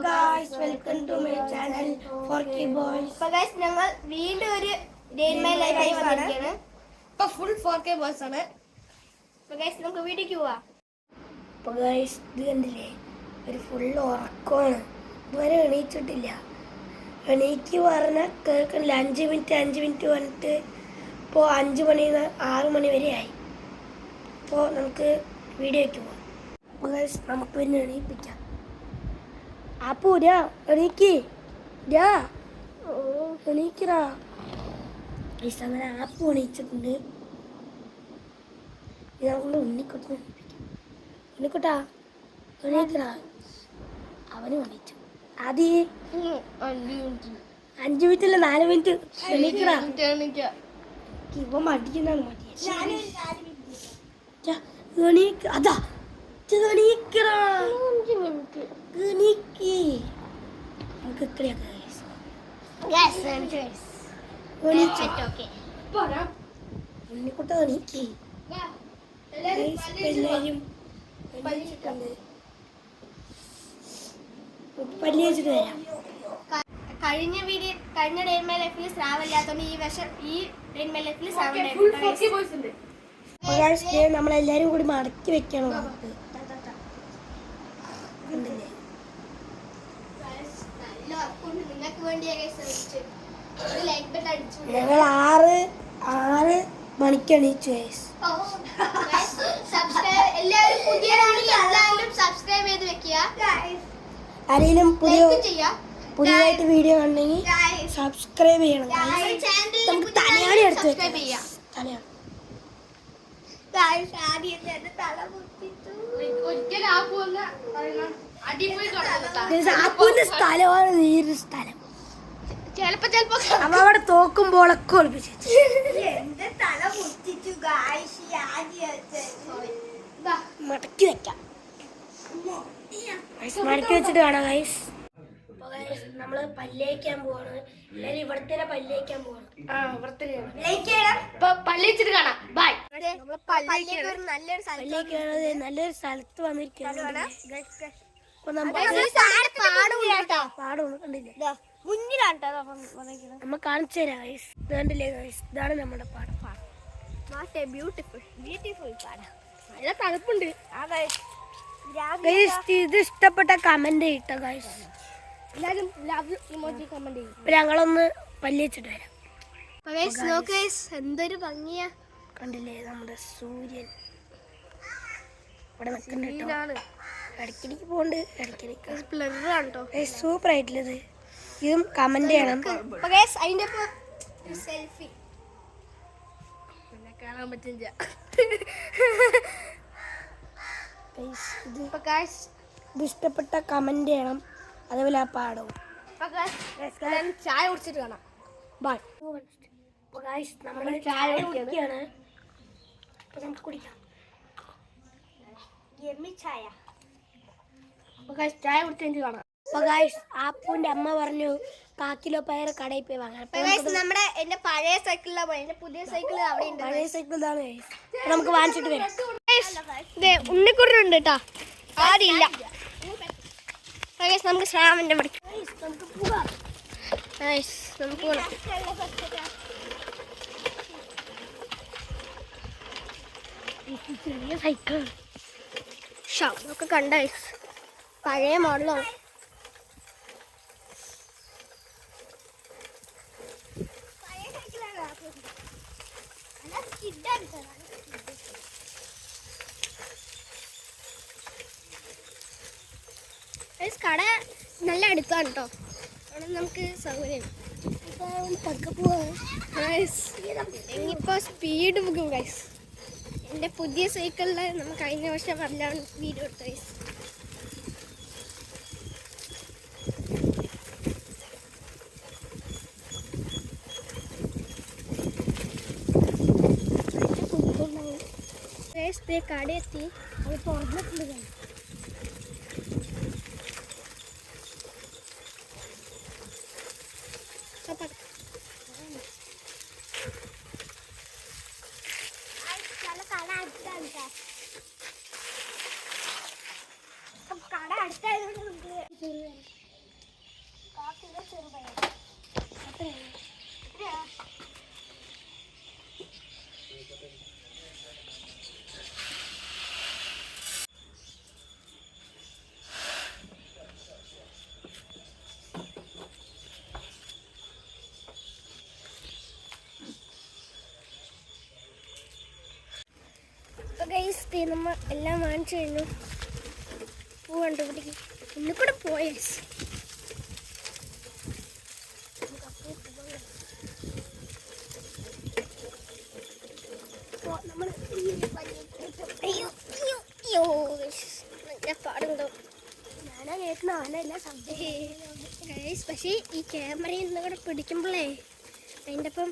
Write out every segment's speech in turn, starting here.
guys, welcome to my channel 4K Boys. So guys, ഞങ്ങൾ വീണ്ടും ഒരു ഡേ ഇൻ മൈ ലൈഫ് ആയി വന്നിരിക്കുകയാണ്. ഇപ്പോൾ ഫുൾ 4K Boys ആണ്. So guys, നമുക്ക് വീഡിയോക്ക് പോവാം. അപ്പോൾ guys, ഇത് കണ്ടില്ലേ, ഒരു ഫുൾ ഉറക്കമാണ്. ഇതുവരെ എണീച്ചിട്ടില്ല. എണീക്ക് പറഞ്ഞാൽ കേൾക്കണില്ല. 5 മിനിറ്റ് വന്നിട്ട് ഇപ്പോൾ 5 മണി 6 മണി വരെ ആയി. അപ്പോൾ നമുക്ക് വീഡിയോയ്ക്ക് പോവാം. അപ്പോൾ guys, നമുക്ക് പിന്നെ എണീപ്പിക്കാം. അപ്പു എണീക്ക് എണീക്കടാ. അങ്ങനെ ആപ്പു എണീച്ചിട്ടുണ്ട്. ഇത് നമ്മള് ഉണ്ണിക്കുട്ടനെ എണീപ്പിക്കാം. ഉണ്ണിക്കുട്ടാ എണീക്കടാ. അവനും എണീച്ചു. ആദ്യം 5 മിനിറ്റല്ല 4 മിനിറ്റ് എണീക്കടാ. ഇവ മടിക്കുന്നതാണ് എണീക്ക. അതാ എണീക്കടാ. ഉണ്ണിക്കുട്ട എണീക്ക്. എല്ലാരും പല്ലി വെച്ചിട്ട് വരാം. കഴിഞ്ഞ ഡേ ഇൻ മൈ ലൈഫിൽ സ്രാവില്ലാത്തോണ്ട് ഈ ഡേ ഇൻ മൈ ലൈഫിൽ നമ്മളെല്ലാരും കൂടി മടക്കി വെക്കണം. ഞങ്ങൾ 6 മണിക്ക് എണീച്ചു. ആരെങ്കിലും പുതിയതായിട്ട് വീഡിയോ കണ്ടെങ്കിൽ സബ്സ്ക്രൈബ് ചെയ്യണം. നമുക്ക് തലയാണി എടുത്ത് ആപ്പൂന്റെ സ്ഥലമാണ് നീരു സ്ഥലം. അമ്മ അവിടെ തോക്കുമ്പോളൊക്കെ ഒളിപ്പിച്ചു മടക്കി വെക്കാം. മടക്കി വെച്ചിട്ട് കാണാം ഗൈസ്. നമ്മള് പല്ലേക്കാൻ പോവാണ്. എല്ലാരും ഇവിടത്തെ പല്ലേക്കാൻ പോവാണ്. പല്ലിച്ചിട്ട് കാണാം. ബൈ. നല്ലൊരു സ്ഥലത്ത് വന്നിരിക്കുകയാണ്. നമ്മ കാണിച്ചു തരാം ഗൈസ്. ഇതാണ്ടില്ലേ ഗൈസ്, ഇതാണ് നമ്മുടെ പാടം. നല്ല തണുപ്പുണ്ട്. ഇത് ഇഷ്ടപ്പെട്ട കമന്റ് ഇട്ടോ ഗൈസ്. എല്ലാരും കമന്റ് ചെയ്യും. ഞങ്ങളൊന്ന് പല്ലിച്ചിട്ട് വരാം. എന്തൊരു ഭംഗിയാ കണ്ടില്ലേ നമ്മുടെ സൂര്യൻ ഇവിടെ നിൽക്കുന്നുണ്ട്. ഇടയ്ക്കിടയ്ക്ക് പോണ്ട്. ഇടയ്ക്കിടയ്ക്ക് സൂപ്പർ ആയിട്ടുള്ളത്. ഇതും കമന്റ് ചെയ്യണം. അതിന്റെ സെൽഫി കാണാൻ പറ്റില്ല. ഇത് ഇഷ്ടപ്പെട്ട കമന്റ് ചെയ്യണം. അതേപോലെ ആ പാടവും. ചായ കുടിച്ചിട്ട് കാണാം. ബൈ. നമ്മൾ ചായ കുടിക്കുകയാണ്. അപ്പൊ നമുക്ക് കുടിക്കാം. ചായ കുടിച്ചിട്ട് കാണാം. അപ്പൊ ഗൈസ്, ആപ്പുവിന്റെ അമ്മ പറഞ്ഞു 1 കിലോ പയർ കടയിൽ പോയി വാങ്ങാൻ. എന്റെ പഴയ സൈക്കിളിലാണ്. എന്റെ പുതിയ സൈക്കിൾ അവിടെ ഉണ്ട്. പഴയ സൈക്കിൾ ഇതാണ്. നമുക്ക് വാങ്ങിച്ചിട്ട് വരാം. ഉണ്ണിക്കുട്ടനുണ്ട് കേട്ടോ. ആരില്ല. നമുക്ക് ശ്രാവന്റെ മടിക്കും. ചെറിയ സൈക്കിൾ ഷാമൊക്കെ കണ്ട പഴയ മോഡലാണ്. കട നല്ല അടുത്താണ് കേട്ടോ. അവിടെ നമുക്ക് സൗകര്യം. ഇനിയിപ്പോ സ്പീഡ് പോകും ഗൈസ്. എൻ്റെ പുതിയ സൈക്കിളിൽ നമുക്ക് കഴിഞ്ഞ വർഷം പറഞ്ഞാണ് വീഡിയോ എടുത്ത ഗൈസ്. കട എത്തി. അത് തുറന്നിട്ടുണ്ട്. കട അടുത്തായതുകൊണ്ട് നമുക്ക് നമ്മൾ എല്ലാം വാങ്ങിച്ചു കഴിഞ്ഞു. പൂ കണ്ടുപിടിക്കും ഇന്ന് കൂടെ പോയേ. നമ്മൾ പാടുണ്ടോ ഞാനാ കേൾക്കുന്ന ആനല്ല പക്ഷേ ഈ ക്യാമറയിൽ നിന്ന് കൂടെ പിടിക്കുമ്പോഴേ അതിൻ്റെ ഒപ്പം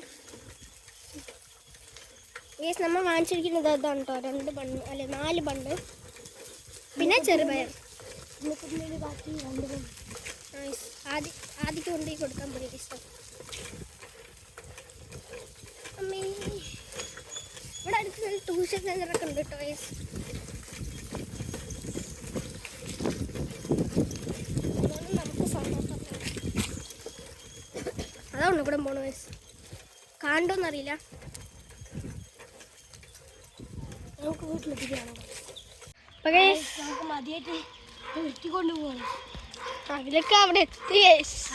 നമ്മൾ വാങ്ങിച്ചിരിക്കുന്നത് അതാണ് കേട്ടോ. 2 ബണ്ണ് അല്ലെ 4 ബണ്ണ് പിന്നെ ചെറുപയർ. ബാക്കി 2 ബണ്ണ് ആദ്യം കൊണ്ടുപോയി കൊടുക്കാൻ പോയി ഇഷ്ടം. അമ്മേ ഇവിടെ അടുത്ത് ട്യൂഷൻ സെൻ്ററൊക്കെ ഉണ്ട് കേട്ടോ. നമുക്ക് സന്തോഷം അതാ ഉണ്ട് ഇവിടെ പോണ കാണണ്ടോന്നറിയില്ല. നമുക്ക് വീട്ടിലെത്തിക്കുകയാണ്. നമുക്ക് മതിയായിട്ട് വെട്ടിക്കൊണ്ട് പോകാം. അതിലൊക്കെ അവിടെ എത്തി.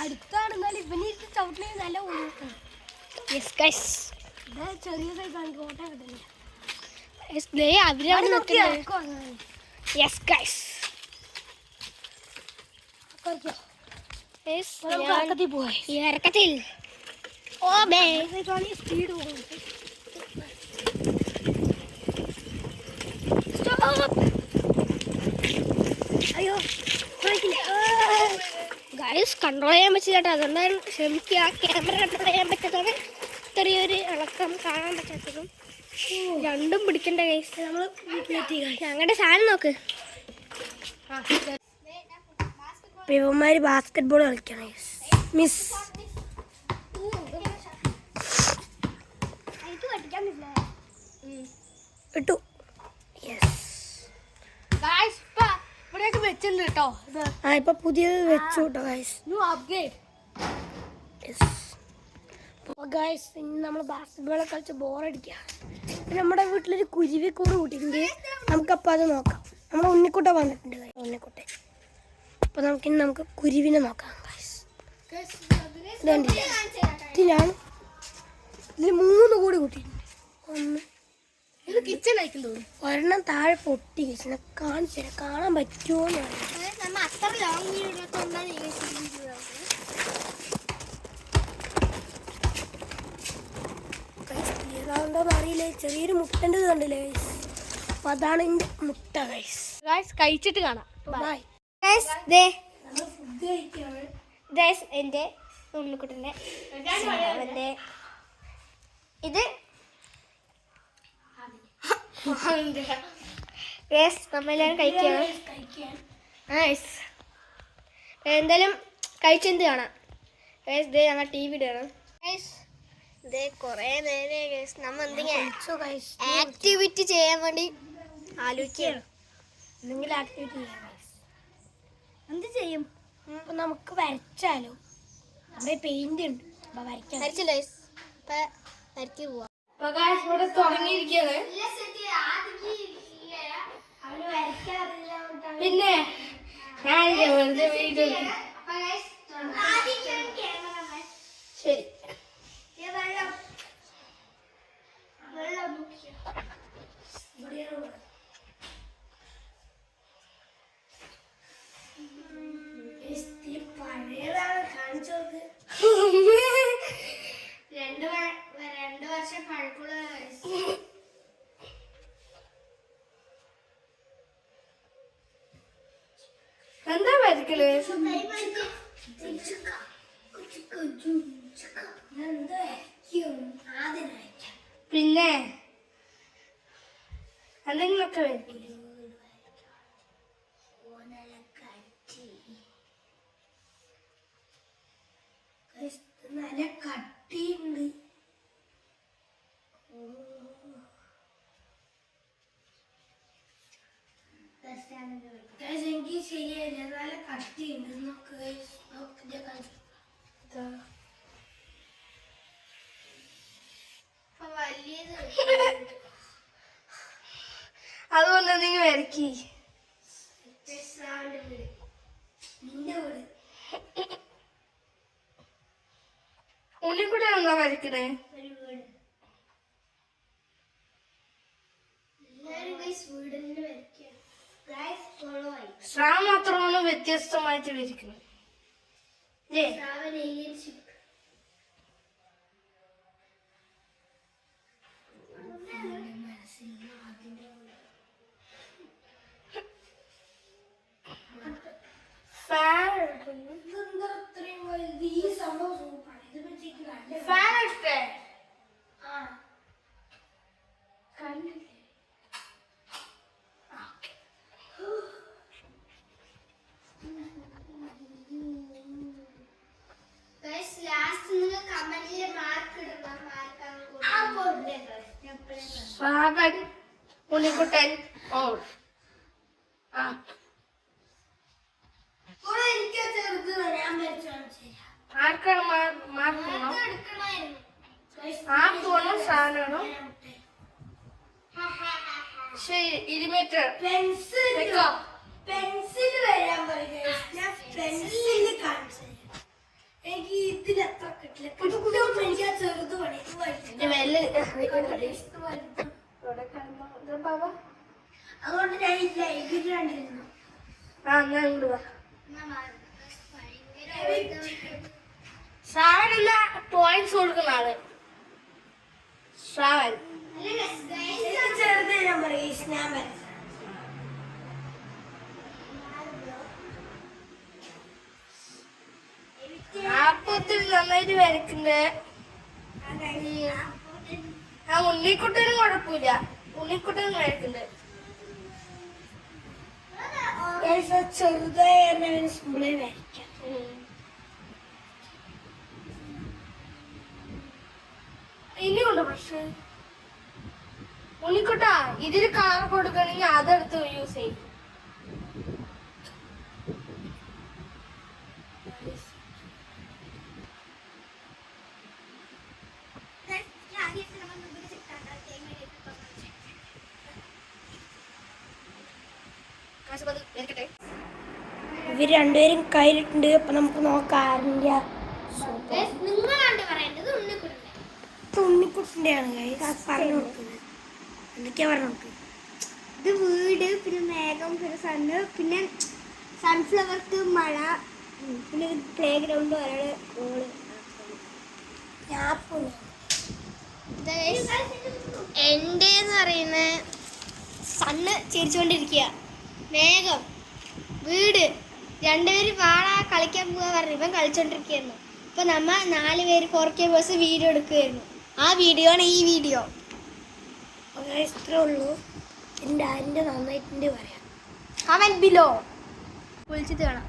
അടുത്താണെന്നാലും ഇവന് ചവിട്ടിന് നല്ല ചെറിയ സൈസാണ് കോട്ട കിട്ടില്ല. ഇറക്കത്തിൽ സ്പീഡ് പോകും. അയ്യോ ഗൈസ് കൺട്രോൾ ചെയ്യാൻ പറ്റില്ല. അതുകൊണ്ടാണ് ക്ഷമിക്കുക. ക്യാമറ കൺട്രോൾ ചെയ്യാൻ പറ്റാത്തതാണ് ചെറിയൊരു ഇളക്കം കാണാൻ പറ്റാത്തതും. രണ്ടും പിടിക്കണ്ട ഗൈസ്. നമ്മൾ വീട്ടിലെത്തി. ഞങ്ങളുടെ സാധനം നോക്ക്. ഇവന്മാര് ബാസ്കറ്റ് ബോൾ കളിക്കണം. മിസ് ഇട്ടു. ഇവിടെയൊക്കെ വെച്ചിട്ടുണ്ട് കേട്ടോ. ഇപ്പൊ പുതിയത് വെച്ചു കേട്ടോ ഗൈസ്. ഗൈസ് ഇനി നമ്മൾ ബാസ്കറ്റ് ബോൾ കളിച്ച് ബോറടിക്കുക. നമ്മുടെ വീട്ടിലൊരു കുരുവിക്കൂട് കൂട്ടിയിട്ടുണ്ട്. നമുക്കപ്പോൾ അത് നോക്കാം. നമ്മുടെ ഉണ്ണിക്കുട്ട വന്നിട്ടുണ്ട്. ഉണ്ണിക്കുട്ടൻ അപ്പോൾ നമുക്ക് കുരുവിനെ നോക്കാം ഗൈസ്. ഇതുണ്ടല്ലേ ഇതിലാണ്. ഇതിൽ 3 കൂടി കൂട്ടിയിട്ടുണ്ട്. കിച്ചൺ ആയിരിക്കും തോന്നുന്നു. ഒരെണ്ണം താഴെ പൊട്ടി കിച്ചണ കാണിച്ചു കാണാൻ പറ്റുമോ എന്ന് ക്ലിയറാവുണ്ടോന്ന് അറിയില്ലേ. ചെറിയൊരു മുട്ടൻ്റെ കണ്ടില്ലേ ഗൈസ്. അപ്പൊ അതാണ് എൻ്റെ മുട്ട ഗൈസ്. കഴിച്ചിട്ട് കാണാം. ബൈ. ഫുഡ് കഴിക്കാണ് എൻ്റെ ഉണ്ണിക്കുട്ടൻ്റെ അവൻ്റെ ഇത് നമ്മളെല്ലാവരും കഴിക്കുകയാണ്. എന്തായാലും കഴിച്ചെന്ത് കാണാം. ഞങ്ങൾ TV ഇടുകയാണ്. കുറേ നേരം നമ്മൾ എന്തെങ്കിലും ആക്ടിവിറ്റി ചെയ്യാൻ വേണ്ടി ആലോചിക്കുകയാണ്. എന്തെങ്കിലും ആക്ടിവിറ്റി ചെയ്യാം. എന്ത് ചെയ്യും? അപ്പൊ നമുക്ക് വരച്ചാലോ? നമ്മുടെ പെയിന്റ് ഉണ്ട്. അപ്പൊ വരയ്ക്കാം. വരച്ചില്ലേ? ഇപ്പൊ വരയ്ക്ക് പോവാം. ഇവിടെ തുടങ്ങിയിരിക്കുകയാണ്. പിന്നെ ശരി പഴയതാണ് കാണിച്ചത്. 2 വർഷം പഴക്കമുള്ള എന്താ വരക്കല്? പിന്നെ എന്തെങ്കിലുമൊക്കെ വരക്കില്ലേ? നല്ല കട്ടിയുണ്ട്. എനിക്ക് ശരിയല്ല. നല്ല കട്ടിയുണ്ട്. അതുകൊണ്ട് നിങ്ങൾ വരക്കി. നിന്റെ വീട് ഉണ്ണിക്കുട്ട എന്താ വരക്കണേ? എല്ലാവരും വീടിന്റെ സ്രാ മാത്രമാണ് വ്യത്യസ്തമായിട്ട് ഇരിക്കുന്നത്. ശ്രാവൺ, ഉണ്ണിക്കുട്ടൻ, ഓൾ. ആർക്കാണ് മാർക്കണോ? ആർക്കാണോ സാധനമാണോ? ശരി, 20 പെൻസിൽ വരാൻ പറയുക. ഞാൻ പെൻസില് കാണിച്ചു എനിക്ക് ഇതിൽ എത്ര കിട്ടില്ല. എനിക്ക് ആ ചെറുത് പണി അതുകൊണ്ട് ഞാൻ ഇല്ല ഇതിൽ കണ്ടിരുന്നു. ശ്രാവനുള്ള പോയിന്റ്സ് കൊടുക്കുന്ന ആള് ശ്രാവൺ. ചെറുത് ഞാൻ പറയും ഞാൻ വരച്ച ആപ്പത്തിൽ നന്നായിട്ട് വരക്കുന്നുണ്ട്. ആ ഉണ്ണിക്കുട്ടനും കുഴപ്പമില്ല, ഉണ്ണിക്കുട്ടനും വരക്കുന്നുണ്ട്. ചെറുതായി സിമ്പിളായി വരയ്ക്കാം. ഇനിയുണ്ട് പ്രശ്നം. ഉണ്ണിക്കുട്ടാ, ഇതിൽ കളർ കൊടുക്കണമെങ്കിൽ അതെടുത്ത് യൂസ് ചെയ്യും. ഇവര് രണ്ടുപേരും കയ്യിലിട്ടുണ്ട്. അപ്പൊ നമുക്ക് നോക്കാം ആരിന്റെ ഉണ്ണിക്കുട്ടിന്റെയാണ് പറഞ്ഞു കൊടുക്കുന്നത്. എന്തൊക്കെയാ പറഞ്ഞു കൊടുക്കുന്നത്? ഇത് വീട്, പിന്നെ മേഘം, പിന്നെ സണ്ണ്, പിന്നെ സൺഫ്ലവർക്ക് മഴ, പിന്നെ പ്ലേ ഗ്രൗണ്ട് ഒരാള് ഓള്. എന്റെന്ന് പറയുന്ന സണ്ണ് ചിരിച്ചുകൊണ്ടിരിക്കുക, മേഘം, വീട്, രണ്ടുപേര് വാളാ കളിക്കാൻ പോവാ പറഞ്ഞു. ഇവൻ കളിച്ചോണ്ടിരിക്കുന്നു. ഇപ്പൊ നമ്മ 4 പേര് 4K ബസ് വീഡിയോ എടുക്കുമായിരുന്നു. ആ വീഡിയോ ആണ് ഈ വീഡിയോ. ഇത്രേ ഉള്ളൂ. എൻ്റെ ആരിന്റെ നന്നായിട്ടുണ്ട് പറയാം. Comment below. കുളിച്ചിട്ട് കാണാം.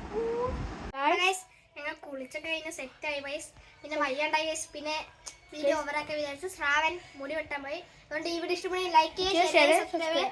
ഞങ്ങൾ കുളിച്ചിട്ട് കഴിഞ്ഞ് സെറ്റായി വയസ്. പിന്നെ വയ്യാണ്ടായി വയസ്. പിന്നെ വീഡിയോ ഓവറാക്കി വിചാരിച്ചു. ശ്രാവൻ മുടി വെട്ടാൻ പോയി. അതുകൊണ്ട് ഈ വീഡിയോ ഇഷ്ടപ്പെടുന്ന ലൈക്ക് ചെയ്യുക, ഷെയർ ചെയ്യുക, സബ്സ്ക്രൈബ് ചെയ്യുക.